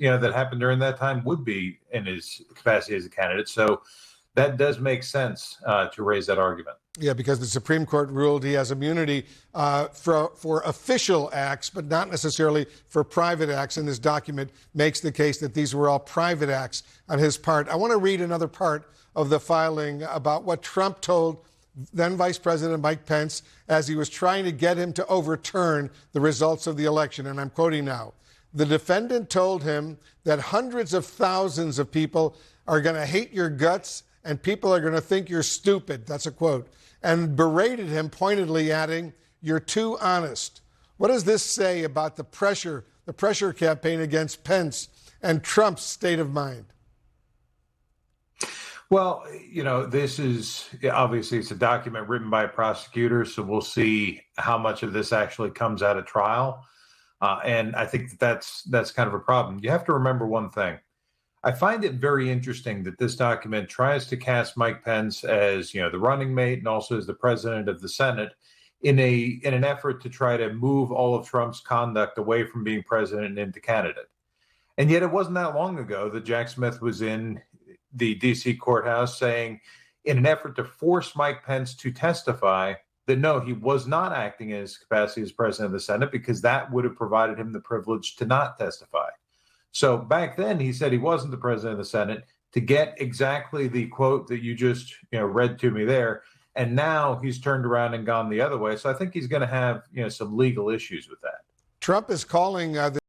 that happened during that time would be in his capacity as a candidate. So that does make sense to raise that argument. Yeah, because the Supreme Court ruled he has immunity for official acts, but not necessarily for private acts. And this document makes the case that these were all private acts on his part. I want to read another part of the filing about what Trump told then Vice President Mike Pence as he was trying to get him to overturn the results of the election. And I'm quoting now. The defendant told him that hundreds of thousands of people are going to hate your guts and people are going to think you're stupid. That's a quote. And berated him, pointedly adding, "You're too honest." What does this say about the pressure campaign against Pence and Trump's state of mind? Well, this is obviously it's a document written by a prosecutor, so we'll see how much of this actually comes out of trial. And I think that's kind of a problem. You have to remember one thing. I find it very interesting that this document tries to cast Mike Pence as, the running mate and also as the president of the Senate in an effort to try to move all of Trump's conduct away from being president and into candidate. And yet it wasn't that long ago that Jack Smith was in the D.C. courthouse saying, in an effort to force Mike Pence to testify, that no, he was not acting in his capacity as president of the Senate because that would have provided him the privilege to not testify. So back then he said he wasn't the president of the Senate to get exactly the quote that you just read to me there. And now he's turned around and gone the other way. So I think he's going to have some legal issues with that. Trump is calling